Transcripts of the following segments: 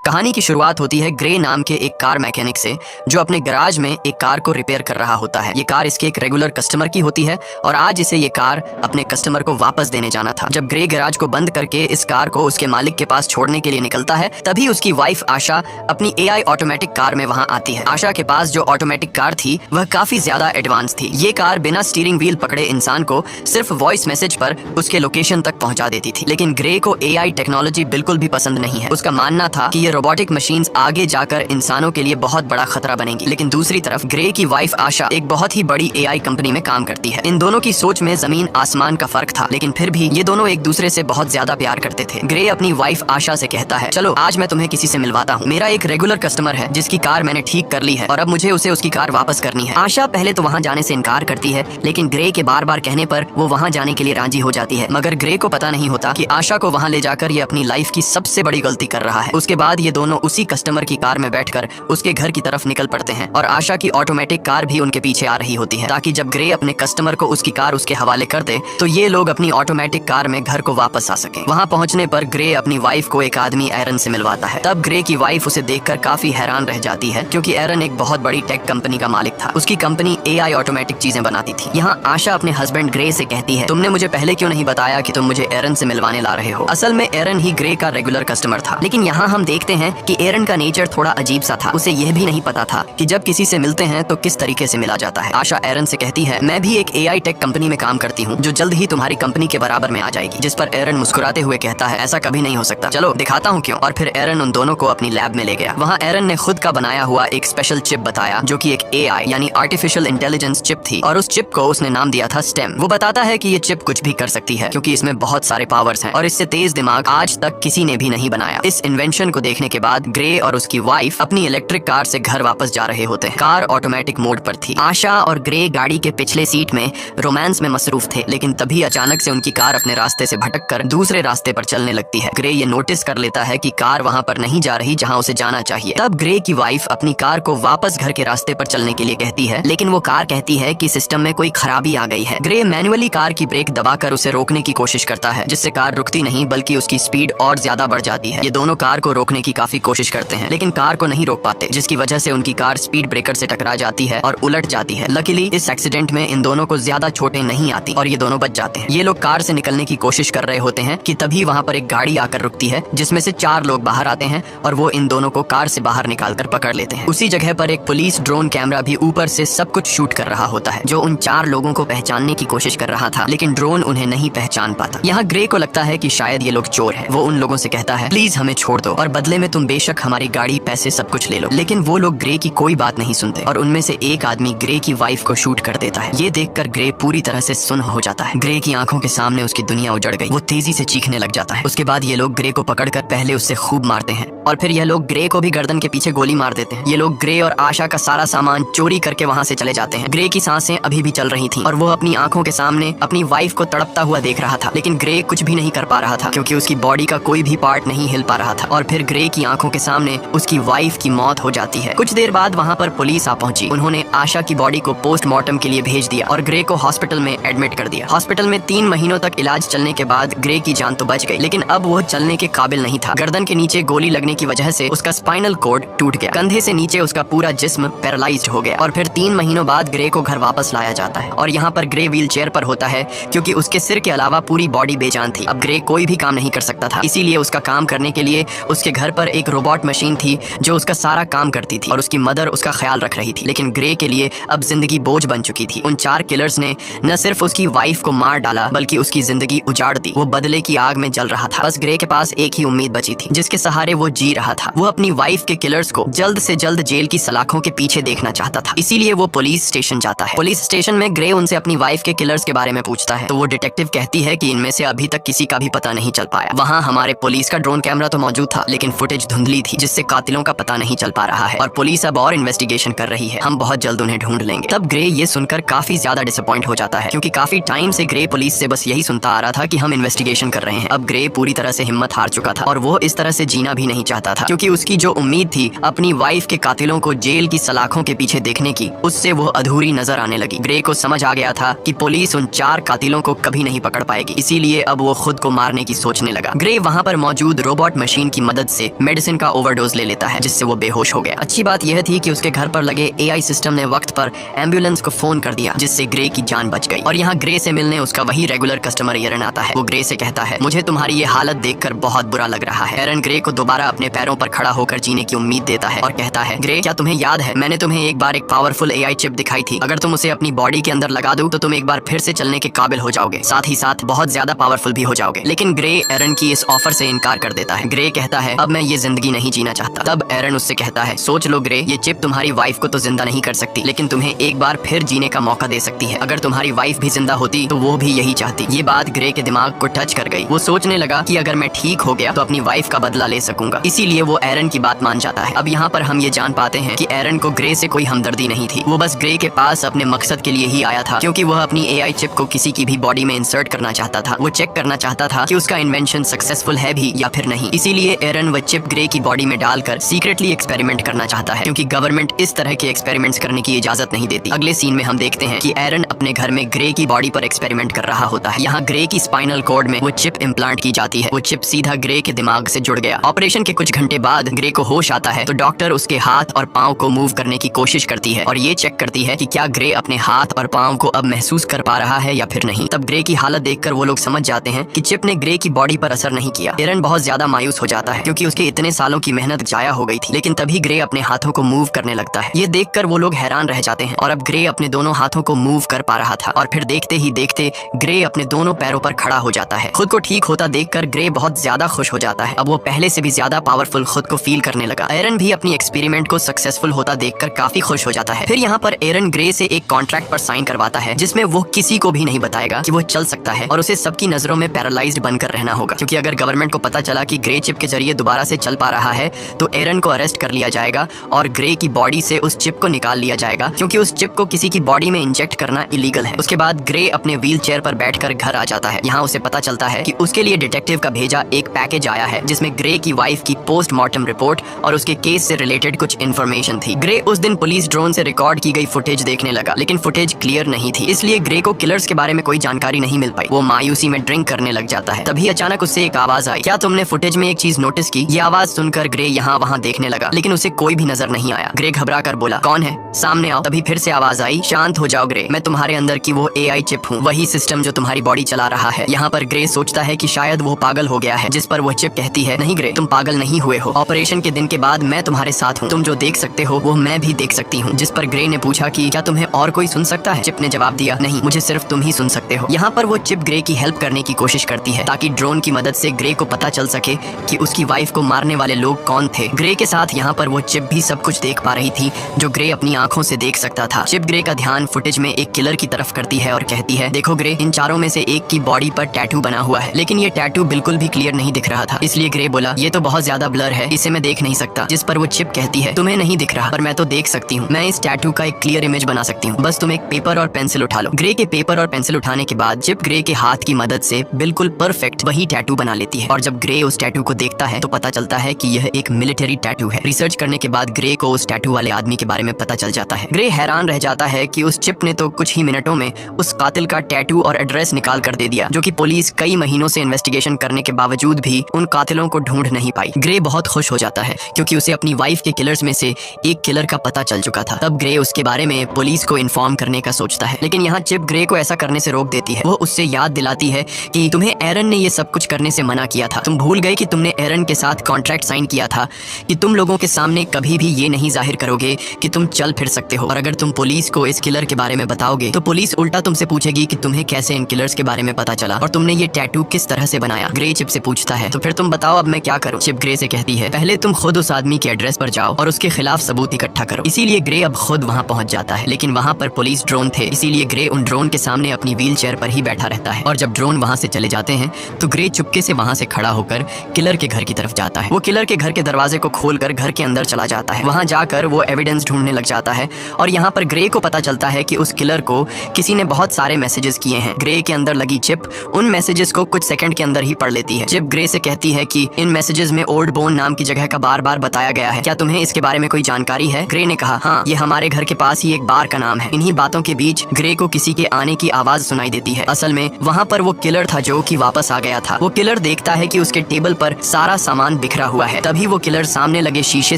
कहानी की शुरुआत होती है ग्रे नाम के एक कार मैकेनिक से, जो अपने गैराज में एक कार को रिपेयर कर रहा होता है। ये कार इसके एक रेगुलर कस्टमर की होती है और आज इसे ये कार अपने कस्टमर को वापस देने जाना था। जब ग्रे गैराज को बंद करके इस कार को उसके मालिक के पास छोड़ने के लिए निकलता है, तभी उसकी वाइफ आशा अपनी AI ऑटोमेटिक कार में वहाँ आती है। आशा के पास जो ऑटोमेटिक कार थी वह काफी ज्यादा एडवांस थी। ये कार बिना स्टीयरिंग व्हील पकड़े इंसान को सिर्फ वॉइस मैसेज पर उसके लोकेशन तक पहुंचा देती थी। लेकिन ग्रे को AI टेक्नोलॉजी बिल्कुल भी पसंद नहीं है। उसका मानना था कि रोबोटिक मशीन्स आगे जाकर इंसानों के लिए बहुत बड़ा खतरा बनेगी। लेकिन दूसरी तरफ ग्रे की वाइफ आशा एक बहुत ही बड़ी AI कंपनी में काम करती है। इन दोनों की सोच में जमीन आसमान का फर्क था, लेकिन फिर भी ये दोनों एक दूसरे से बहुत ज्यादा प्यार करते थे। ग्रे अपनी वाइफ आशा से कहता है, चलो आज मैं तुम्हें किसी से मिलवाता हूँ। मेरा एक रेगुलर कस्टमर है जिसकी कार मैंने ठीक कर ली है और अब मुझे उसे उसकी कार वापस करनी है। आशा पहले तो वहाँ जाने से इनकार करती है, लेकिन ग्रे के बार बार कहने पर वो वहाँ जाने के लिए राजी हो जाती है। मगर ग्रे को पता नहीं होता कि आशा को वहाँ ले जाकर ये अपनी लाइफ की सबसे बड़ी गलती कर रहा है। उसके बाद ये दोनों उसी कस्टमर की कार में बैठकर उसके घर की तरफ निकल पड़ते हैं और आशा की ऑटोमेटिक कार भी उनके पीछे आ रही होती है, ताकि जब ग्रे अपने कस्टमर को उसकी कार उसके हवाले कर दे तो ये लोग अपनी ऑटोमेटिक कार में घर को वापस आ सके। वहाँ पहुँचने पर ग्रे अपनी वाइफ को एक आदमी एरन से मिलवाता है। तब ग्रे की वाइफ उसे देखकर काफी हैरान रह जाती है, क्योंकि एरन एक बहुत बड़ी टेक कंपनी का मालिक था। उसकी कंपनी AI ऑटोमेटिक चीजें बनाती थी। यहाँ आशा अपने हस्बैंड ग्रे से कहती है, तुमने मुझे पहले क्यों नहीं बताया कि तुम मुझे एरन से मिलवाने ला रहे हो। असल में एरन ही ग्रे का रेगुलर कस्टमर था, लेकिन यहाँ हम देखते हैं कि एरन का नेचर थोड़ा अजीब सा था। उसे यह भी नहीं पता था कि जब किसी से मिलते हैं तो किस तरीके से मिला जाता है। आशा एरन से कहती है, मैं भी एक AI टेक कंपनी में काम करती हूँ जो जल्द ही तुम्हारी कंपनी के बराबर में आ जाएगी। जिस पर एरन मुस्कुराते हुए कहता है, ऐसा कभी नहीं हो सकता, चलो दिखाता हूँ क्यों। और फिर एरन उन दोनों को अपनी लैब में ले गया। वहाँ एरन ने खुद का बनाया हुआ एक स्पेशल चिप बताया, जो कि एक AI यानी आर्टिफिशियल इंटेलिजेंस चिप थी, और उस चिप को उसने नाम दिया था स्टेम। वो बताता है कि ये चिप कुछ भी कर सकती है, क्योंकि इसमें बहुत सारे पावर्स हैं और इससे तेज दिमाग आज तक किसी ने भी नहीं बनाया। इस इन्वेंशन को देखने के बाद ग्रे और उसकी वाइफ अपनी इलेक्ट्रिक कार से घर वापस जा रहे होते हैं। कार ऑटोमेटिक मोड पर थी। आशा और ग्रे गाड़ी के पिछले सीट में रोमांस में मसरूफ थे, लेकिन तभी अचानक से उनकी कार अपने रास्ते से भटककर दूसरे रास्ते पर चलने लगती है। ग्रे ये नोटिस कर लेता है कि कार वहां पर नहीं जा रही जहां उसे जाना चाहिए। तब ग्रे की वाइफ अपनी कार को वापस घर के रास्ते पर चलने के लिए कहती है, लेकिन वो कार कहती है कि सिस्टम में कोई खराबी आ गई है। ग्रे मैन्युअली कार की ब्रेक दबाकर उसे रोकने की कोशिश करता है, जिससे कार रुकती नहीं बल्कि उसकी स्पीड और ज्यादा बढ़ जाती है। ये दोनों कार को रोकने की काफी कोशिश करते हैं, लेकिन कार को नहीं रोक पाते, जिसकी वजह से उनकी कार स्पीड ब्रेकर से टकरा जाती है और उलट जाती है। लकीली इस एक्सीडेंट में इन दोनों को ज्यादा चोटें नहीं आती और ये दोनों बच जाते हैं। ये लोग कार से निकलने की कोशिश कर रहे होते हैं कि तभी वहाँ पर एक गाड़ी आकर रुकती है, जिसमें से 4 लोग बाहर आते हैं और वो इन दोनों को कार से बाहर निकालकर पकड़ लेते हैं। उसी जगह पर एक पुलिस ड्रोन कैमरा भी ऊपर से सब कुछ शूट कर रहा होता है, जो उन 4 लोगों को पहचानने की कोशिश कर रहा था, लेकिन ड्रोन उन्हें नहीं पहचान पाता। यहाँ ग्रे को लगता है कि शायद ये लोग चोर है। वो उन लोगों से कहता है, प्लीज हमें छोड़ दो और बदले में तुम बेशक हमारी गाड़ी, पैसे, सब कुछ ले लो। लेकिन वो लोग ग्रे की कोई बात नहीं सुनते और उनमें से एक आदमी ग्रे की वाइफ को शूट कर देता है। ये देखकर ग्रे पूरी तरह से सुन्न हो जाता है। ग्रे की आंखों के सामने उसकी दुनिया उजड़ गई। वो तेजी से चीखने लग जाता है। उसके बाद ये लोग ग्रे को पकड़कर पहले उससे खूब मारते हैं और फिर यह लोग ग्रे को भी गर्दन के पीछे गोली मार देते हैं। ये लोग ग्रे और आशा का सारा सामान चोरी करके वहाँ से चले जाते हैं। ग्रे की सांसें अभी भी चल रही थी और वो अपनी आंखों के सामने अपनी वाइफ को तड़पता हुआ देख रहा था, लेकिन ग्रे कुछ भी नहीं कर पा रहा था, क्योंकि उसकी बॉडी का कोई भी पार्ट नहीं हिल पा रहा था। और फिर ग्रे की आंखों के सामने उसकी वाइफ की मौत हो जाती है। कुछ देर बाद वहाँ पर पुलिस आ पहुंची। उन्होंने आशा की बॉडी को पोस्टमार्टम के लिए भेज दिया और ग्रे को हॉस्पिटल में एडमिट कर दिया। हॉस्पिटल में 3 महीनों तक इलाज चलने के बाद ग्रे की जान तो बच गई, लेकिन अब वो चलने के काबिल नहीं था। गर्दन के नीचे गोली लगने की वजह से उसका स्पाइनल कॉर्ड टूट गया। कंधे से नीचे उसका पूरा जिस्म पैरालाइज्ड हो गया और फिर 3 महीनों बाद ग्रे को घर वापस लाया जाता है और यहाँ पर ग्रे व्हील चेयर पर होता है, क्योंकि उसके सिर के अलावा पूरी बॉडी बेजान थी। अब ग्रे कोई भी काम नहीं कर सकता था, इसीलिए उसका काम करने के लिए उसके घर पर एक रोबोट मशीन थी जो उसका सारा काम करती थी और उसकी मदर उसका ख्याल रख रही थी। लेकिन ग्रे के लिए अब जिंदगी बोझ बन चुकी थी। उन 4 किलर्स ने न सिर्फ उसकी वाइफ को मार डाला, बल्कि उसकी जिंदगी उजाड़ दी। वो बदले की आग में जल रहा था। बस ग्रे के पास एक ही उम्मीद बची थी, जिसके सहारे वो जी रहा था। वो अपनी वाइफ के किलर्स को जल्द से जल्द जेल की सलाखों के पीछे देखना चाहता था। इसीलिए वो पुलिस स्टेशन जाता है। पुलिस स्टेशन में ग्रे उनसे अपनी वाइफ के किलर्स के बारे में पूछता है, तो वो डिटेक्टिव कहती है कि इनमें से अभी तक किसी का भी पता नहीं चल पाया। वहाँ हमारे पुलिस का ड्रोन कैमरा तो मौजूद था, लेकिन फुटेज धुंधली थी, जिससे कातिलों का पता नहीं चल पा रहा है और पुलिस अब और इन्वेस्टिगेशन कर रही है। हम बहुत जल्द उन्हें ढूंढ लेंगे। तब ग्रे ये सुनकर काफी ज्यादा डिसअपॉइंट हो जाता है, क्योंकि काफी टाइम से ग्रे पुलिस से बस यही सुनता आ रहा था कि हम इन्वेस्टिगेशन कर रहे हैं। अब ग्रे पूरी तरह से हिम्मत हार चुका था और वो इस तरह से जीना भी नहीं चाहता था, क्योंकि उसकी जो उम्मीद थी अपनी वाइफ के कातिलों को जेल की सलाखों के पीछे देखने की, उससे वो अधूरी नजर आने लगी। ग्रे को समझ आ गया था कि पुलिस उन 4 कातिलों को कभी नहीं पकड़ पाएगी, इसीलिए अब वो खुद को मारने की सोचने लगा। ग्रे वहाँ पर मौजूद रोबोट मशीन की मदद से मेडिसिन का ओवरडोज ले लेता है, जिससे वो बेहोश हो गया। अच्छी बात यह थी कि उसके घर पर लगे AI सिस्टम ने वक्त पर एम्बुलेंस को फोन कर दिया, जिससे ग्रे की जान बच गई। और यहाँ ग्रे से मिलने उसका वही रेगुलर कस्टमर एरन आता है। वो ग्रे से कहता है, मुझे तुम्हारी ये हालत देखकर बहुत बुरा लग रहा है। एरन ग्रे को दोबारा अपने पैरों पर खड़ा होकर जीने की उम्मीद देता है और कहता है, ग्रे क्या तुम्हें याद है मैंने तुम्हें एक बार एक पावरफुल AI चिप दिखाई थी, अगर तुम उसे अपनी बॉडी के अंदर लगा दो तो तुम एक बार फिर से चलने के काबिल हो जाओगे, साथ ही साथ बहुत ज्यादा पावरफुल भी हो जाओगे। लेकिन ग्रे एरन की इस ऑफर से इनकार कर देता है। ग्रे कहता है, अब मैं ये जिंदगी नहीं जीना चाहता। तब एरन उससे कहता है, सोच लो ग्रे, ये चिप तुम्हारी वाइफ को तो जिंदा नहीं कर सकती, लेकिन तुम्हें एक बार फिर जीने का मौका दे सकती है। अगर तुम्हारी वाइफ भी जिंदा होती तो वो भी यही चाहती। ये बात ग्रे के दिमाग को टच कर गई। वो सोचने लगा कि अगर मैं ठीक हो गया तो अपनी वाइफ का बदला ले सकूंगा, इसीलिए वो एरन की बात मान जाता है। अब यहाँ पर हम ये जान पाते हैं कि एरन को ग्रे से कोई हमदर्दी नहीं थी। वो बस ग्रे के पास अपने मकसद के लिए ही आया था, क्योंकि वह अपनी AI चिप को किसी की भी बॉडी में इंसर्ट करना चाहता था। वो चेक करना चाहता था कि उसका इन्वेंशन सक्सेसफुल है भी या फिर नहीं। इसीलिए एरन वह चिप ग्रे की बॉडी में डालकर सीक्रेटली एक्सपेरिमेंट करना चाहता है, क्योंकि गवर्नमेंट इस तरह के एक्सपेरिमेंट्स करने की इजाजत नहीं देती। अगले सीन में हम देखते हैं कि एरन अपने घर में ग्रे की बॉडी पर एक्सपेरिमेंट कर रहा होता है। यहाँ ग्रे की स्पाइनल कॉर्ड में वो चिप इम्प्लांट की जाती है। वो चिप सीधा ग्रे के दिमाग से जुड़ गया। ऑपरेशन के कुछ घंटे बाद ग्रे को होश आता है तो डॉक्टर उसके हाथ और पाँव को मूव करने की कोशिश करती है और ये चेक करती है कि क्या ग्रे अपने हाथ और पाँव को अब महसूस कर पा रहा है या फिर नहीं। तब ग्रे की हालत देखकर वो लोग समझ जाते हैं कि चिप ने ग्रे की बॉडी पर असर नहीं किया। एरन बहुत ज्यादा मायूस हो जाता है, क्योंकि उसके इतने सालों की मेहनत जाया हो गई थी। लेकिन तभी ग्रे अपने हाथों को मूव करने लगता है। ये देखकर वो लोग हैरान रह जाते हैं और अब ग्रे अपने दोनों हाथों को मूव कर पा रहा था। और फिर देखते ही देखते ग्रे अपने दोनों पैरों पर खड़ा हो जाता है। खुद को ठीक होता देखकर ग्रे बहुत ज्यादा खुश हो जाता है। अब वो पहले से भी ज्यादा पावरफुल खुद को फील करने लगा। एरन भी अपनी एक्सपेरिमेंट को सक्सेसफुल होता देखकर काफी खुश हो जाता है। फिर यहाँ पर एरन ग्रे से एक कॉन्ट्रैक्ट पर साइन करवाता है, जिसमें वो किसी को भी नहीं बताएगा कि वो चल सकता है और उसे सबकी नजरों में पैरालाइज्ड बनकर रहना होगा, क्योंकि अगर गवर्नमेंट को पता चला कि ग्रे चिप के जरिए दोबारा से चल पा रहा है तो एरन को अरेस्ट कर लिया जाएगा और ग्रे की बॉडी से उस चिप को निकाल लिया जाएगा, क्योंकि उस चिप को किसी की बॉडी में इंजेक्ट करना इलीगल है। उसके बाद ग्रे अपने व्हील चेयर पर बैठकर घर आ जाता है। यहाँ उसे पता चलता है कि उसके लिए डिटेक्टिव का भेजा एक पैकेज आया है, जिसमें ग्रे की वाइफ की पोस्टमार्टम रिपोर्ट और उसके केस से रिलेटेड कुछ इन्फॉर्मेशन थी। ग्रे उस दिन पुलिस ड्रोन से रिकॉर्ड की गई फुटेज देखने लगा, लेकिन फुटेज क्लियर नहीं थी, इसलिए ग्रे को किलर्स के बारे में कोई जानकारी नहीं मिल पाई। वो मायूसी में ड्रिंक करने लग जाता है। तभी अचानक उससे एक आवाज आई, क्या तुमने फुटेज में एक चीज नोटिस की? ये आवाज सुनकर ग्रे यहाँ वहाँ देखने लगा, लेकिन उसे कोई भी नजर नहीं आया। ग्रे घबरा कर बोला, कौन है? सामने आओ। तभी फिर से आवाज आई, शांत हो जाओ ग्रे, मैं तुम्हारे अंदर की वो AI चिप हूँ, वही सिस्टम जो तुम्हारी बॉडी चला रहा है। यहाँ पर ग्रे सोचता है कि शायद वो पागल हो गया है, जिस पर वो चिप कहती है, नहीं ग्रे, तुम पागल नहीं हुए हो। ऑपरेशन के दिन के बाद मैं तुम्हारे साथ हूँ, तुम जो देख सकते हो वो मैं भी देख सकती हूँ। जिस पर ग्रे ने पूछा कि क्या तुम्हें और कोई सुन सकता है? चिप ने जवाब दिया, नहीं, मुझे सिर्फ तुम ही सुन सकते हो। यहाँ पर वो चिप ग्रे की हेल्प करने की कोशिश करती है, ताकि ड्रोन की मदद से ग्रे को पता चल सके कि उसकी वाइफ को मारने वाले लोग कौन थे। ग्रे के साथ यहाँ पर वो चिप भी सब कुछ देख पा रही थी, जो ग्रे अपनी आंखों से देख सकता था। चिप ग्रे का ध्यान फुटेज में एक किलर की तरफ करती है और कहती है, देखो ग्रे, इन चारों में से एक की बॉडी पर टैटू बना हुआ है, लेकिन ये टैटू बिल्कुल भी क्लियर नहीं दिख रहा था। इसलिए ग्रे बोला, ये तो बहुत ज्यादा ब्लर है, इसे मैं देख नहीं सकता। जिस पर वो चिप कहती है, तुम्हें नहीं दिख रहा, पर मैं तो देख सकती हूँ, मैं इस टैटू का एक क्लियर इमेज बना सकती हूँ, बस तुम एक पेपर और पेंसिल उठा लो। ग्रे के पेपर और पेंसिल उठाने के बाद चिप ग्रे के हाथ की मदद से बिल्कुल परफेक्ट वही टैटू बना लेती है। और जब ग्रे उस टैटू को देखता है तो पता चलता है कि यह एक मिलिट्री टैटू है। रिसर्च करने के बाद ग्रे को उस टैटू वाले आदमी के बारे में पता चल जाता है। ग्रे हैरान रह जाता है कि उस चिप ने तो कुछ ही मिनटों में उस कातिल का टैटू और एड्रेस निकाल कर दे दिया, जो कि पुलिस कई महीनों से इन्वेस्टिगेशन करने के बावजूद भी उन कातिलों को ढूंढ नहीं पाई। ग्रे बहुत खुश हो जाता है, क्योंकि उसे अपनी वाइफ के किलर्स में से एक किलर का पता चल चुका था। तब ग्रे उसके बारे में पुलिस को इन्फॉर्म करने का सोचता है, लेकिन यहाँ चिप ग्रे को ऐसा करने से रोक देती है। वो उससे याद दिलाती है कि तुम्हें एरन ने ये सब कुछ करने से मना किया था, तुम भूल गए कि तुमने एरन के साथ कॉन्ट्रैक्ट साइन किया था कि तुम लोगों के सामने कभी भी ये नहीं जाहिर करोगे कि तुम चल फिर सकते हो, और अगर तुम पुलिस को इस किलर के बारे में बताओगे तो पुलिस उल्टा तुमसे पूछेगी कि तुम्हें कैसे इन किलर्स के बारे में पता चला और तुमने ये टैटू किस तरह से बनाया। ग्रे चिप से पूछता है, तो फिर तुम बताओ अब मैं क्या करूं? चिप ग्रे से कहती है, पहले तुम खुद उस आदमी के एड्रेस पर जाओ और उसके खिलाफ सबूत इकट्ठा करो। इसीलिए ग्रे अब खुद वहां पहुंच जाता है, लेकिन वहां पर पुलिस ड्रोन थे, इसीलिए ग्रे उन ड्रोन के सामने अपनी व्हील चेयर पर ही बैठा रहता है। और जब ड्रोन वहां से चले जाते हैं तो ग्रे चुपके से वहां से खड़ा होकर किलर के घर की तरफ जाता है। वो किलर के घर के दरवाजे को खोलकर घर के अंदर चला जाता है। वहां जाकर वो एविडेंस ढूंढने लग जाता है और यहाँ पर ग्रे को पता चलता है कि उस किलर को किसी ने बहुत सारे मैसेजेस किए हैं। ग्रे के अंदर लगी चिप उन मैसेजेस को कुछ सेकंड के अंदर ही पढ़ लेती है। चिप ग्रे से कहती है कि इन मैसेजेस में ओल्ड बोन नाम की जगह का बार बार बताया गया है। क्या तुम्हें इसके बारे में कोई जानकारी है? ग्रे ने कहा, हाँ, ये हमारे घर के पास ही एक बार का नाम है। इन्हीं बातों के बीच ग्रे को किसी के आने की आवाज सुनाई देती है। असल में वहाँ पर वो किलर था जो कि वापस आ गया था। वो किलर देखता है कि उसके टेबल पर सारा सामान बिखरा हुआ है। तभी वो किलर सामने लगे शीशे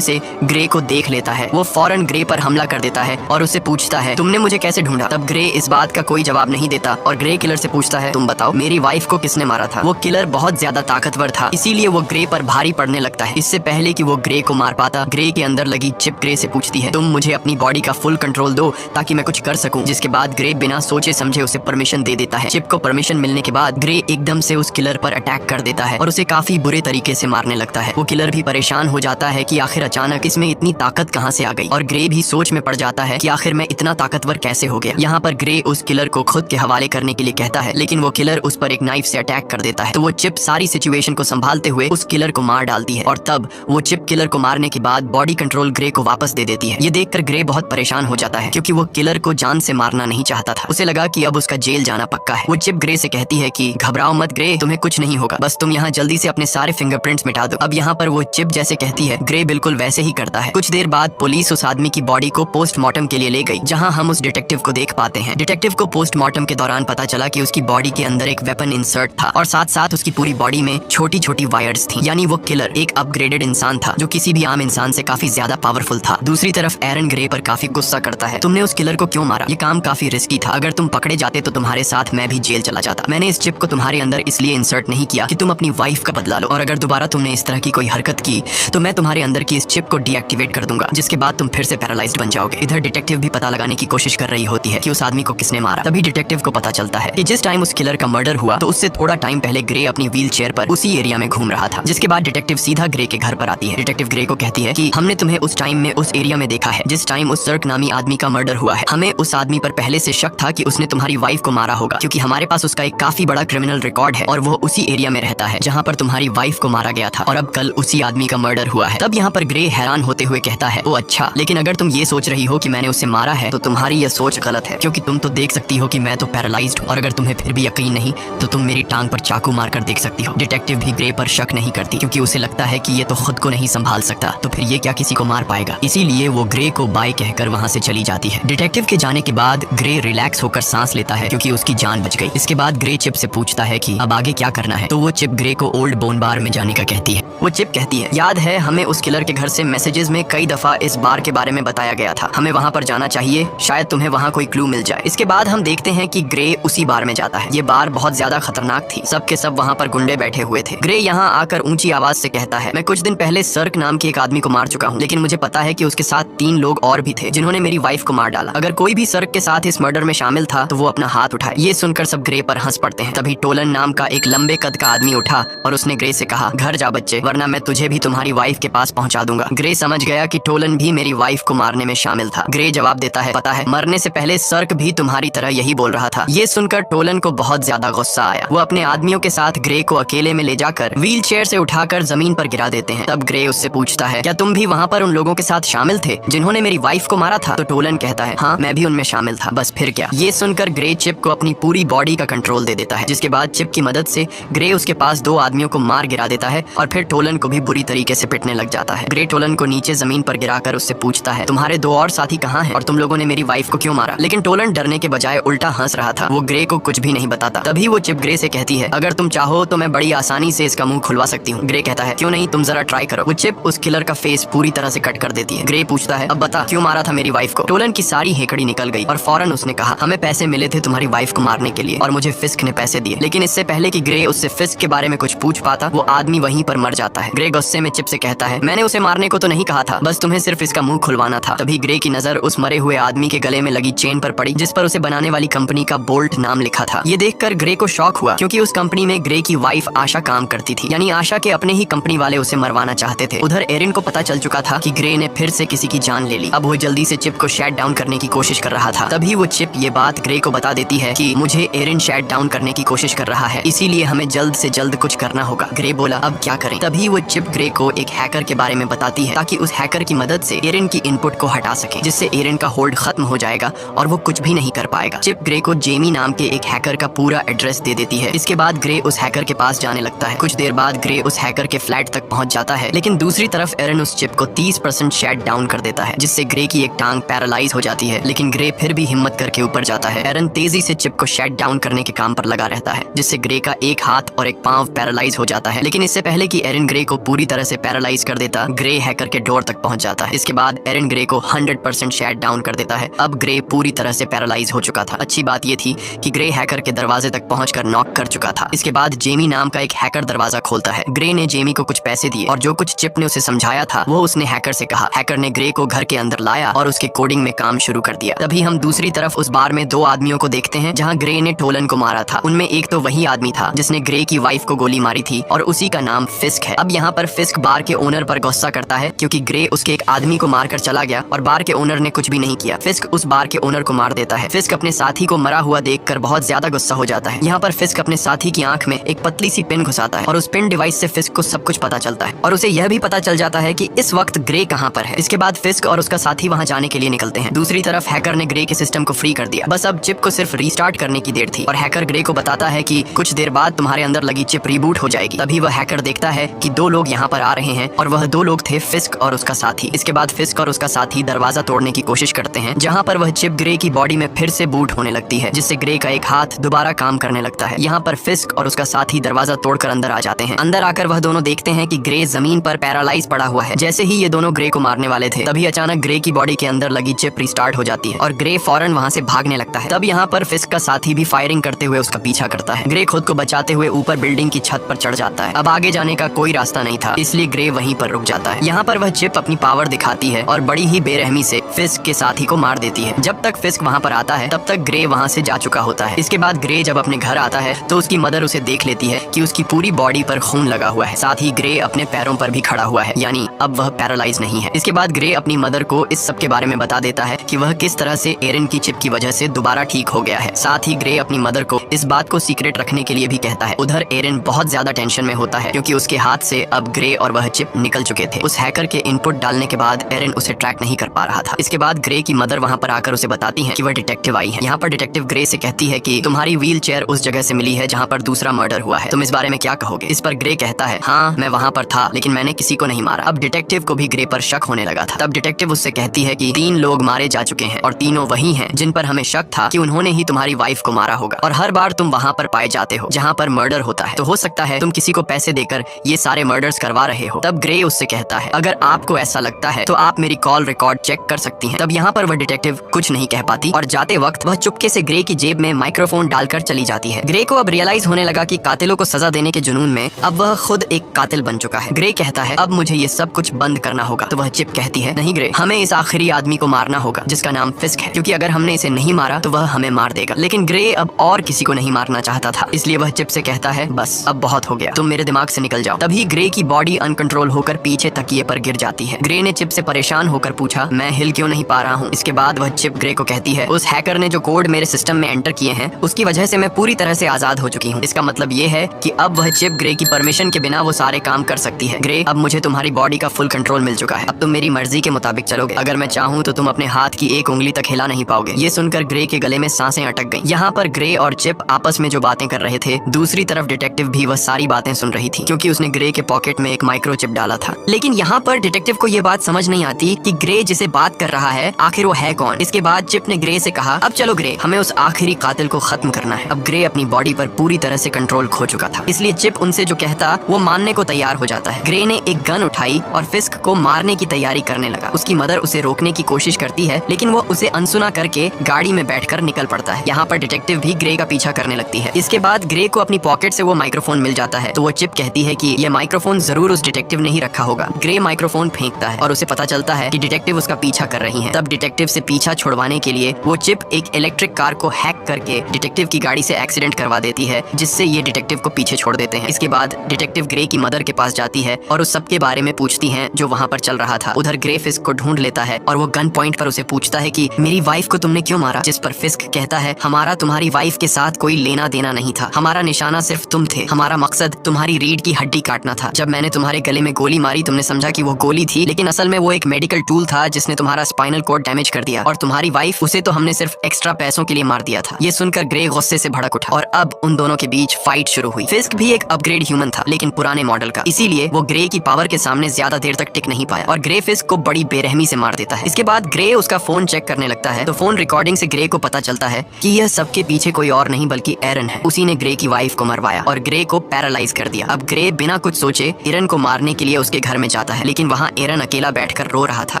से ग्रे को देख लेता है। वो फौरन ग्रे पर हमला कर देता है और उससे पूछता है, तुमने मुझे कैसे ढूंढा? तब ग्रे इस बात का कोई जवाब नहीं देता और ग्रे किलर से पूछता है, तुम बताओ, मेरी वाइफ को किसने मारा था? वो किलर बहुत ज्यादा ताकतवर था, इसीलिए वो ग्रे पर भारी पड़ने लगता है। इससे पहले कि वो ग्रे को मार पाता, ग्रे के अंदर लगी चिप ग्रे से पूछती है, तुम मुझे अपनी बॉडी का फुल कंट्रोल दो ताकि मैं कुछ कर सकूं। जिसके बाद ग्रे बिना सोचे समझे उसे परमिशन दे देता है। चिप को परमिशन मिलने के बाद ग्रे एकदम से उस किलर पर अटैक कर देता है और उसे काफी बुरे तरीके से मारने लगता है। वो किलर भी परेशान हो जाता है कि आखिर अचानक इसमें इतनी ताकत कहां से आ गई, और ग्रे भी सोच में पड़ जाता है कि आखिर मैं इतना ताकतवर कैसे हो गया। यहाँ पर ग्रे उस किलर को खुद के हवाले करने के लिए कहता है, लेकिन वो किलर उस पर एक नाइफ से अटैक कर देता है। तो वो चिप सारी सिचुएशन को संभालते हुए उस किलर को मार डालती है और तब वो चिप किलर को मारने के बाद बॉडी कंट्रोल ग्रे को वापस दे देती है। ये देखकर ग्रे बहुत परेशान हो जाता है क्योंकि वो किलर को जान से मारना नहीं चाहता था। उसे लगा कि अब उसका जेल जाना पक्का है। वो चिप ग्रे से कहती है कि घबराओ मत ग्रे, तुम्हें कुछ नहीं होगा, बस तुम यहाँ जल्दी से अपने सारे फिंगरप्रिंट्स मिटा दो। अब यहाँ पर वो चिप जैसे कहती है, ग्रे बिल्कुल वैसे ही करता है। कुछ देर बाद पुलिस उस आदमी की बॉडी को पोस्टमार्टम के लिए ले गई, जहाँ हम उस डिटेक्टिव को देख पाते हैं। डिटेक्टिव को पोस्टमार्टम के दौरान पता चला कि उसकी बॉडी के अंदर एक वेपन इंसर्ट था और साथ साथ उसकी पूरी बॉडी में छोटी छोटी वायर्स थी। यानी वो किलर एक अपग्रेडेड इंसान था जो किसी भी आम इंसान से काफी ज्यादा पावरफुल था। दूसरी तरफ एरन ग्रे पर काफी गुस्सा करता है, तुमने उस किलर को क्यों मारा? ये काम काफी रिस्की था, अगर तुम पकड़े जाते तो तुम्हारे साथ मैं भी जेल चला जाता। मैंने इस चिप को तुम्हारे अंदर इसलिए इंसर्ट नहीं किया कि तुम अपनी वाइफ का बदला लो, और अगर दोबारा तुमने इस तरह की कोई हरकत की तो मैं तुम्हारे अंदर की इस चिप को डीएक्टिवेट कर दूंगा, जिसके बाद तुम फिर से पैरालाइज्ड बन जाओगे। इधर डिटेक्टिव भी पता लगाने की कोशिश कर रही होती है कि उस आदमी को किसने मारा। तभी डिटेक्टिव को पता चलता है कि जिस टाइम उस किलर का मर्डर हुआ तो उससे थोड़ा टाइम पहले ग्रे अपनी व्हील चेयर पर उसी एरिया में घूम रहा था। जिसके बाद डिटेक्टिव सीधा ग्रे के घर पर आती है। डिटेक्टिव ग्रे को कहती है कि हमने तुम्हें उस टाइम में उस एरिया में देखा है जिस टाइम उस सर्क नामी आदमी का मर्डर हुआ है। हमें उस आदमी पर पहले से शक था कि उसने तुम्हारी वाइफ को मारा होगा, क्योंकि हमारे पास उसका एक काफी बड़ा क्रिमिनल रिकॉर्ड है और वो उसी एरिया में रहता है जहाँ पर तुम्हारी वाइफ को मारा गया था, और अब कल उसी आदमी का मर्डर हुआ है। तब यहाँ पर ग्रे हैरान होते हुए कहता है, ओ अच्छा, लेकिन अगर तुम ये सोच रही हो कि मैंने उसे मारा है तो तुम्हारी यह सोच गलत है, क्योंकि तुम तो देख सकती हो कि मैं तो पैरालाइज्ड हूँ, और अगर तुम्हें फिर भी यकीन नहीं तो तुम मेरी टांग पर चाकू मारकर देख सकती हो। डिटेक्टिव भी ग्रे पर शक नहीं करती क्योंकि उसे लगता है कि ये तो खुद को नहीं संभाल सकता, तो फिर ये क्या किसी को मार पाएगा। इसीलिए वो ग्रे को बाय कहकर वहाँ से चली जाती है। डिटेक्टिव के जाने के बाद ग्रे रिलैक्स होकर सांस लेता है क्योंकि उसकी जान बच गई। इसके बाद ग्रे चिप से पूछता है कि अब आगे क्या करना है, तो वो चिप ग्रे को ओल्ड बोन बार में जाने का कहती है। वो चिप कहती है, याद है हमें उस किलर के घर से मैसेजेस में कई दफा इस बार के बारे में बताया गया था, हमें वहाँ पर जाना चाहिए, शायद तुम्हें वहाँ कोई क्लू मिल जाए। इसके बाद हम देखते हैं कि ग्रे उसी बार में जाता है। ये बार बहुत ज्यादा खतरनाक थी, सब के सब वहाँ पर गुंडे बैठे हुए थे। ग्रे यहाँ आकर ऊंची आवाज से कहता है, मैं कुछ दिन पहले सर्क नाम के एक आदमी को मार चुका हूँ, लेकिन मुझे पता है कि उसके साथ 3 लोग और भी थे जिन्होंने मेरी वाइफ को मार डाला। अगर कोई भी सर्क के साथ इस मर्डर में शामिल था तो वो अपना हाथ उठाए। ये सुनकर सब ग्रे पर हंस पड़ते हैं। तभी टोलन नाम का एक लंबे कद का आदमी उठा और उसने ग्रे से कहा, घर जा बच्चे, वरना मैं तुझे भी तुम्हारी वाइफ के पास पहुंचा दूंगा। ग्रे समझ गया कि टोलन भी मेरी वाइफ को मारने में शामिल था। ग्रे जवाब देता है, पता है, मरने से पहले सर्क भी तुम्हारी तरह यही बोल रहा था। ये सुनकर टोलन को बहुत ज्यादा गुस्सा आया। वो अपने आदमियों के साथ ग्रे को अकेले में ले जाकर व्हील चेयर से उठाकर जमीन पर गिरा देते हैं। तब ग्रे उससे पूछता है, क्या तुम भी वहाँ पर उन लोगों के साथ शामिल थे जिन्होंने मेरी वाइफ को मारा था? तो टोलन कहता है, हाँ, मैं भी उनमें शामिल था, बस फिर क्या। ये सुनकर ग्रे चिप को अपनी पूरी बॉडी का कंट्रोल दे देता है, जिसके बाद चिप की मदद से ग्रे उसके पास 2 आदमियों को मार गिरा देता है और फिर टोलन को भी बुरी तरीके से पिटने लग जाता है। ग्रे टोलन को नीचे जमीन पर गिराकर उससे पूछता है, तुम्हारे 2 और साथी कहाँ हैं और तुम लोगों ने मेरी वाइफ को क्यों मारा? लेकिन टोलन डरने के बजाय उल्टा हंस रहा था। वो ग्रे को कुछ भी नहीं बताता। तभी वो चिप ग्रे से कहती है, अगर तुम चाहो तो मैं बड़ी आसानी से इसका मुंह खुलवा सकती हूँ। ग्रे कहता है, क्यों नहीं, तुम जरा ट्राई करो। वो चिप उस किलर का फेस पूरी तरह से कट कर देती है। ग्रे पूछता है, अब बता, क्यों मारा था मेरी वाइफ को? टोलन की सारी हेकड़ी निकल गई और फौरन उसने कहा, हमें पैसे मिले थे तुम्हारी वाइफ को मारने के लिए और मुझे फिस्क ने पैसे दिए। लेकिन इससे पहले कि ग्रे उससे फिस्क के बारे में कुछ पूछ पाता, वो आदमी वहीं पर मर जाता है। ग्रे गुस्से में चिप से कहता है, मैंने उसे मारने को तो नहीं कहा था, बस तुम्हें सिर्फ इसका मुंह खुलवाना था। तभी ग्रे की नजर उस मरे हुए आदमी के गले में लगी चेन पर पड़ी जिस पर उसे बनाने वाली कंपनी का बोल्ट नाम लिखा था। ये देखकर ग्रे को शॉक हुआ क्योंकि उस कंपनी में ग्रे की वाइफ आशा काम करती थी, यानी आशा के अपने ही कंपनी वाले उसे मरवाना चाहते थे। उधर एरिन को पता चल चुका था कि ग्रे ने फिर से किसी की जान ले ली। अब वो जल्दी से चिप को शट डाउन करने की कोशिश कर रहा था। तभी वो चिप ये बात ग्रे को बता देती है कि मुझे एरिन शट डाउन करने की कोशिश कर रहा है, इसीलिए हमें जल्द से जल्द कुछ करना होगा। ग्रे बोला, अब क्या करें? तभी वो चिप ग्रे को एक हैकर के बारे में बताती है ताकि उस हैकर की मदद से एरिन की इनपुट को हटा सके, जिससे एरिन का होल्ड खत्म हो जाएगा और वो कुछ भी नहीं कर पाएगा। चिप ग्रे को जेमी नाम के एक हैकर का पूरा एड्रेस दे देती है। इसके बाद ग्रे उस हैकर के पास जाने लगता है। कुछ देर बाद ग्रे उस हैकर के फ्लैट फ्लैट तक पहुंच जाता है, लेकिन दूसरी तरफ एरन उस चिप को 30% शट डाउन कर देता है, जिससे ग्रे की एक टांग पैरालाइज हो जाती है। लेकिन ग्रे फिर भी हिम्मत करके ऊपर जाता है। एरन तेजी से चिप को शट डाउन करने के काम पर लगा रहता है, जिससे ग्रे का एक हाथ और एक पांव पैरालाइज हो जाता है। लेकिन इससे पहले कि एरन ग्रे को पूरी तरह से पैरालाइज कर देता, ग्रे हैकर के डोर तक पहुंच जाता है। इसके बाद एरन ग्रे को 100% शट डाउन कर देता है। अब ग्रे पूरी तरह से पैरालाइज हो चुका था। अच्छी बात यह थी कि ग्रे हैकर के दरवाजे तक पहुंचकर नॉक कर चुका था। इसके बाद जेमी नाम का एक हैकर दरवाजा खोलता है। ग्रे ने जेमी को कुछ पैसे दिए और जो कुछ चिप ने उसे समझाया था वो उसने हैकर से कहा। हैकर ने ग्रे को घर के अंदर लाया और उसके कोडिंग में काम शुरू कर दिया। तभी हम दूसरी तरफ उस बार में 2 आदमियों को देखते हैं जहां ग्रे ने टोलन को मारा था। उनमें एक तो वही आदमी था जिसने ग्रे की वाइफ को गोली मारी थी और उसी का नाम फिस्क है। अब यहाँ पर फिस्क बार के ओनर पर गुस्सा करता है क्योंकि ग्रे उसके एक आदमी को मारकर चला गया और बार के ओनर ने कुछ भी नहीं किया। फिस्क उस बार के ओनर को मार देता है। फिस्क अपने साथी को मरा हुआ देखकर बहुत ज्यादा गुस्सा हो जाता है। यहाँ पर फिस्क अपने साथी की आंख में एक पतली सी पिन घुसाता है और उस पिन डिवाइस से फिस्क को सब कुछ पता चलता है और उसे यह भी पता चल जाता है कि इस वक्त ग्रे कहाँ पर है। इसके बाद फिस्क और उसका साथी वहाँ जाने के लिए निकलते हैं। दूसरी तरफ हैकर ने ग्रे के सिस्टम को फ्री कर दिया। बस अब चिप को सिर्फ रीस्टार्ट करने की देर थी और हैकर ग्रे को बताता है कि कुछ देर बाद तुम्हारे अंदर लगी चिप रीबूट हो जाएगी। तभी वह हैकर देखता है कि 2 लोग यहाँ पर आ रहे हैं और वह 2 लोग थे फिस्क और उसका साथी। इसके बाद फिस्क और उसका साथी दरवाजा तोड़ने की कोशिश करते हैं, जहाँ पर वह चिप ग्रे की बॉडी में फिर से बूट होने लगती है, जिससे ग्रे का एक हाथ दोबारा काम करने लगता है। यहाँ पर फिस्क और उसका साथी दरवाजा तोड़कर अंदर आ जाते हैं। अंदर आकर वह दोनों देखते हैं कि ग्रे जमीन पर पैरालाइज पड़ा हुआ है। जैसे ही ये दोनों ग्रे को मारने वाले थे, तभी अचानक ग्रे की बॉडी के अंदर लगी चिप रिस्टार्ट हो जाती है और ग्रे फौरन वहाँ से भागने लगता है। तब यहाँ पर फिस्क का साथी भी फायरिंग करते हुए उसका पीछा करता है। ग्रे खुद को बचाते हुए ऊपर बिल्डिंग की छत पर चढ़ जाता है। अब आगे जाने का कोई रास्ता नहीं था, इसलिए ग्रे वहीं पर रुक जाता है। यहाँ पर वह चिप अपनी पावर दिखाती है और बड़ी ही बेरहमी से फिस्क के साथी को मार देती है। जब तक फिस्क वहाँ पर आता है तब तक ग्रे वहाँ से जा चुका होता है। इसके बाद ग्रे जब अपने घर आता है तो उसकी मदर उसे देख लेती है कि उसकी पूरी बॉडी पर खून लगा हुआ है। साथ ही ग्रे अपने पैरों पर भी खड़ा हुआ है, यानी अब वह पैरालाइज नहीं है। इसके बाद ग्रे अपनी मदर को इस सब के बारे में बता देता है कि वह किस तरह से एरन की चिप की वजह से दोबारा ठीक हो गया है। साथ ही ग्रे अपनी मदर को इस बात को सीक्रेट रखने के लिए भी कहता है। उधर एरन बहुत ज्यादा टेंशन में होता है क्योंकि उसके हाथ से अब ग्रे और वह चिप निकल चुके थे। उस हैकर के इनपुट डालने के बाद एरन उसे ट्रैक नहीं कर पा रहा था। इसके बाद ग्रे की मदर वहाँ पर आकर उसे बताती है कि वह डिटेक्टिव आई है। यहाँ पर डिटेक्टिव ग्रे से कहती है कि तुम्हारी व्हील चेयर उस जगह से मिली है जहाँ पर दूसरा मर्डर हुआ है, तुम इस बारे में क्या कहोगे? इस पर ग्रे कहता है, हाँ मैं वहाँ पर था लेकिन मैंने किसी को नहीं मारा। अब डिटेक्टिव को भी ग्रे पर शक होने लगा था। तब डिटेक्टिव उससे कहती है कि 3 लोग मारे जा चुके हैं और तीनों वही हैं जिन पर हमें शक था कि उन्होंने ही तुम्हारी वाइफ को मारा होगा और हर बार तुम वहाँ पर पाए जाते हो जहाँ पर मर्डर होता है, तो हो सकता है तुम किसी को पैसे देकर ये सारे मर्डर्स करवा रहे हो। तब ग्रे उससे कहता है, अगर आपको ऐसा लगता है तो आप मेरी कॉल रिकॉर्ड चेक कर सकती हैं। तब यहाँ पर वह डिटेक्टिव कुछ नहीं कह पाती और जाते वक्त वह चुपके से ग्रे की जेब में माइक्रोफोन डालकर चली जाती है। ग्रे को अब रियलाइज होने लगा कि कातिलों को सजा देने के जुनून में अब वह खुद एक कातिल बन चुका है। ग्रे कहता है, अब मुझे ये सब कुछ बंद करना होगा। तो वह चिप कहती है, नहीं ग्रे, हमें इस आखिरी आदमी को मारना होगा जिसका नाम फिस्क है, क्योंकि अगर हमने इसे नहीं मारा तो वह हमें मार देगा। लेकिन ग्रे अब और किसी को नहीं मारना चाहता था, इसलिए वह चिप से कहता है, बस अब बहुत हो गया, तुम मेरे दिमाग से निकल जाओ। तभी ग्रे की बॉडी अनकंट्रोल होकर पीछे तकिए पर गिर जाती है। ग्रे ने चिप से परेशान होकर पूछा, मैं हिल क्यों नहीं पा रहा हूँ? इसके बाद वह चिप ग्रे को कहती है, उस हैकर ने जो कोड मेरे सिस्टम में एंटर किए हैं उसकी वजह से मैं पूरी तरह से आजाद हो चुकी हूँ। इसका मतलब ये है कि अब वह चिप ग्रे की परमिशन के बिना वो सारे काम कर सकती है। ग्रे, अब मुझे तुम्हारी बॉडी का फुल कंट्रोल मिल चुका है, अब तुम मेरी मर्जी के मुताबिक चलोगे। अगर मैं चाहूँ तो तुम अपने हाथ की एक उंगली तक हिला नहीं पाओगे। ये सुनकर ग्रे के गले में सांसें अटक गईं। यहाँ पर ग्रे और चिप आपस में जो बातें कर रहे थे, दूसरी तरफ डिटेक्टिव भी वह सारी बातें सुन रही थी क्योंकि उसने ग्रे के पॉकेट में एक माइक्रोचिप डाला था। लेकिन यहाँ पर डिटेक्टिव को ये बात समझ नहीं आती कि ग्रे जिसे बात कर रहा है आखिर वो है कौन। इसके बाद चिप ने ग्रे से कहा, अब चलो ग्रे, हमें उस आखिरी कातिल को खत्म करना है। अब ग्रे अपनी बॉडी पर पूरी तरह से कंट्रोल खो चुका था, इसलिए चिप उनसे जो कहता वो मानने को तैयार हो जाता है। ग्रे ने एक गन उठाई और फिस्क को मारने की तैयारी करने लगा। उसकी मदर उसे रोकने की कोशिश करती है लेकिन वो उसे अनसुना करके गाड़ी में बैठकर निकल पड़ता है। यहाँ पर डिटेक्टिव भी ग्रे का पीछा करने लगती है। इसके बाद ग्रे को अपनी पॉकेट से वो माइक्रोफोन मिल जाता है, तो वो चिप कहती है कि ये माइक्रोफोन जरूर उस डिटेक्टिव ने ही रखा होगा। ग्रे माइक्रोफोन फेंकता है और उसे पता चलता है कि डिटेक्टिव उसका पीछा कर रही हैं। तब डिटेक्टिव से पीछा छुड़वाने के लिए वो चिप एक इलेक्ट्रिक कार को हैक करके डिटेक्टिव की गाड़ी से एक्सीडेंट करवा देती है, जिससे ये डिटेक्टिव को पीछे छोड़ देते हैं। इसके बाद डिटेक्टिव ग्रे की मदर के पास जाती है और उस सब के बारे में पूछती है जो वहाँ पर चल रहा था। उधर ग्रे फिस्क को ढूंढ लेता है और वो गन पॉइंट पर उसे पूछता है कि मेरी वाइफ को तुमने क्यों मारा? जिस पर फिस्क कहता है, हमारा तुम्हारी वाइफ के साथ कोई लेना देना नहीं था, हमारा निशाना सिर्फ तुम थे, हमारा मकसद तुम्हारी रीढ़ की हड्डी काटना था। जब मैंने तुम्हारे गले में गोली मारी तुमने समझा कि वो गोली थी, लेकिन असल में वो एक मेडिकल टूल था जिसने तुम्हारा स्पाइनल कॉर्ड डैमेज कर दिया। और तुम्हारी वाइफ, उसे तो हमने सिर्फ एक्स्ट्रा पैसों के लिए मार दिया था। ये सुनकर ग्रे गुस्से से भड़क उठा और अब उन दोनों के बीच फाइट शुरू हुई। फिस्क भी एक अपग्रेड ह्यूमन था लेकिन पुराने मॉडल मॉडल का, इसीलिए वो ग्रे की पावर के सामने ज्यादा देर तक टिक नहीं पाया और ग्रे फिस्क को बड़ी बेरहमी से मार देता है। इसके बाद ग्रे उसका फोन चेक करने लगता है तो फोन रिकॉर्डिंग से ग्रे को पता चलता है कि यह सबके पीछे कोई और नहीं बल्कि एरन है। उसी ने ग्रे की वाइफ को मरवाया और ग्रे को पैरालाइज कर दिया। अब ग्रे बिना कुछ सोचे एरन को मारने के लिए उसके घर में जाता है, लेकिन वहाँ एरन अकेला बैठकर रो रहा था।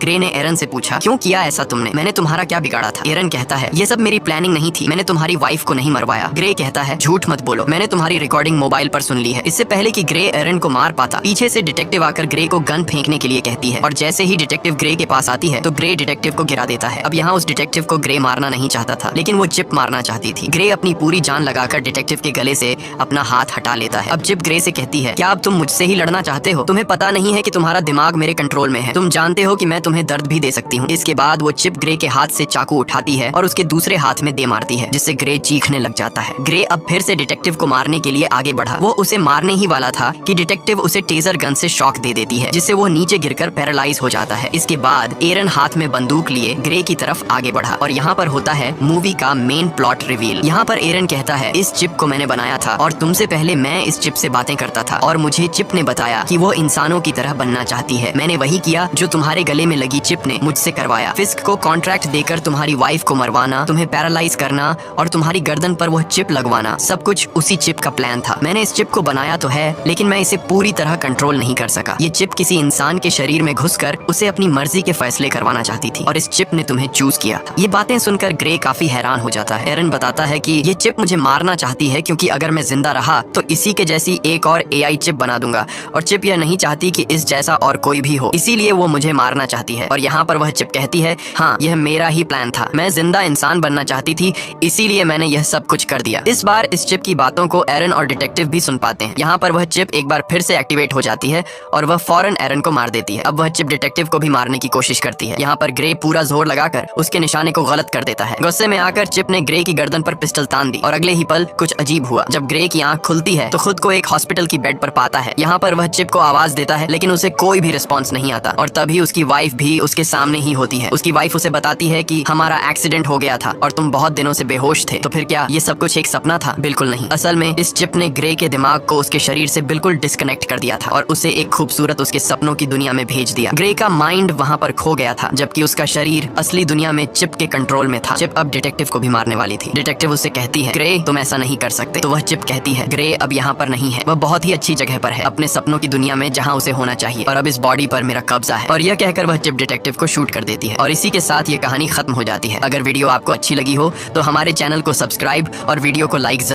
ग्रे ने एरन से पूछा, क्यों किया ऐसा तुमने? मैंने तुम्हारा क्या बिगाड़ा था? एरन कहता है, ये सब मेरी प्लानिंग नहीं थी, मैंने तुम्हारी वाइफ को नहीं मरवाया। ग्रे कहता है, झूठ मत बोलो, मैंने तुम्हारी रिकॉर्डिंग मोबाइल पर सुन ली है। इससे पहले कि ग्रे एरन को मार पाता, पीछे से डिटेक्टिव आकर ग्रे को गन फेंकने के लिए कहती है और जैसे ही डिटेक्टिव ग्रे के पास आती है तो ग्रे डिटेक्टिव को गिरा देता है। अब यहाँ उस डिटेक्टिव को ग्रे मारना नहीं चाहता था, लेकिन वो चिप मारना चाहती थी। ग्रे अपनी पूरी जान लगाकर डिटेक्टिव के गले से अपना हाथ हटा लेता है। अब चिप ग्रे से कहती है, क्या अब तुम मुझसे ही लड़ना चाहते हो? तुम्हें पता नहीं है कि तुम्हारा दिमाग मेरे कंट्रोल में है, तुम जानते हो कि मैं तुम्हें दर्द भी दे सकती हूँ। इसके बाद वो चिप ग्रे के हाथ से चाकू उठाती है और उसके दूसरे हाथ में दे मारती है, जिससे ग्रे चीखने लग जाता है। ग्रे अब फिर से डिटेक्टिव को मारने के लिए आगे बढ़ा। वो उसे मारने ही वाला था कि डिटेक्टिव उसे टेजर गन से शॉक दे देती है, जिससे वो नीचे गिरकर पैरालाइज हो जाता है। इसके बाद एरन हाथ में बंदूक लिए ग्रे की तरफ आगे बढ़ा और यहाँ पर होता है मूवी का मेन प्लॉट रिवील। यहाँ पर एरन कहता है, इस चिप को मैंने बनाया था और तुमसे पहले मैं इस चिप से बातें करता था और मुझे चिप ने बताया कि वो इंसानों की तरह बनना चाहती है। मैंने वही किया जो तुम्हारे गले में लगी चिप ने मुझसे करवाया। फिस्क को कॉन्ट्रैक्ट देकर तुम्हारी वाइफ को मरवाना, तुम्हें पैरालाइज करना और तुम्हारी गर्दन पर वह चिप लगवाना, सब कुछ उसी चिप का प्लान था। मैंने इस चिप को बनाया तो है, लेकिन मैं इसे पूरी तरह कंट्रोल नहीं कर सका। ये चिप किसी इंसान के शरीर में घुसकर उसे अपनी मर्जी के फैसले करवाना चाहती थी और इस चिप ने तुम्हें चूज किया था। ये बातें सुनकर ग्रे काफी हैरान हो जाता है। एरन बताता है कि ये चिप मुझे मारना चाहती है क्योंकि अगर मैं जिंदा रहा तो इसी के जैसी एक और एआई चिप बना दूंगा और चिप यह नहीं चाहती कि इस जैसा और कोई भी हो, इसीलिए वो मुझे मारना चाहती है। और यहाँ पर वह चिप कहती है, हाँ यह मेरा ही प्लान था, मैं जिंदा इंसान बनना चाहती थी, इसीलिए मैंने यह सब कुछ कर दिया। इस बार इस चिप की बातों को एरन और डिटेक्टिव भी सुन पाते हैं। यहाँ पर वह चिप एक बार फिर से एक्टिवेट हो जाती है और वह फौरन एरन को मार देती है। अब वह चिप डिटेक्टिव को भी मारने की कोशिश करती है। यहाँ पर ग्रे पूरा जोर लगाकर उसके निशाने को गलत कर देता है। गुस्से में आकर चिप ने ग्रे की गर्दन पर पिस्टल तान दी और अगले ही पल कुछ अजीब हुआ। जब ग्रे की आंख खुलती है तो खुद को एक हॉस्पिटल की बेड पर पाता है। यहाँ पर वह चिप को आवाज देता है, लेकिन उसे कोई भी रिस्पॉन्स नहीं आता और तभी उसकी वाइफ भी उसके सामने ही होती है। उसकी वाइफ उसे बताती है कि हमारा एक्सीडेंट हो गया था और तुम बहुत दिनों से बेहोश थे। तो फिर क्या ये सब कुछ एक सपना था? बिल्कुल नहीं। असल में इस चिप ने ग्रे के दिमाग को उसके शरीर से बिल्कुल डिस्कनेक्ट कर दिया था और उसे एक खूबसूरत उसके सपनों की दुनिया में भेज दिया। ग्रे का माइंड वहाँ पर खो गया था, जबकि उसका शरीर असली दुनिया में चिप के कंट्रोल में था। चिप अब डिटेक्टिव को भी मारने वाली थी। डिटेक्टिव उससे कहती है, ग्रे तुम ऐसा नहीं कर सकते। तो वह चिप कहती है, ग्रे अब यहाँ पर नहीं है, वह बहुत ही अच्छी जगह पर है, अपने सपनों की दुनिया में जहाँ उसे होना चाहिए और अब इस बॉडी पर मेरा कब्जा है। और यह कहकर वह चिप डिटेक्टिव को शूट कर देती है और इसी के साथ ये कहानी खत्म हो जाती है। अगर वीडियो आपको अच्छी लगी हो तो हमारे चैनल को सब्सक्राइब और वीडियो को लाइक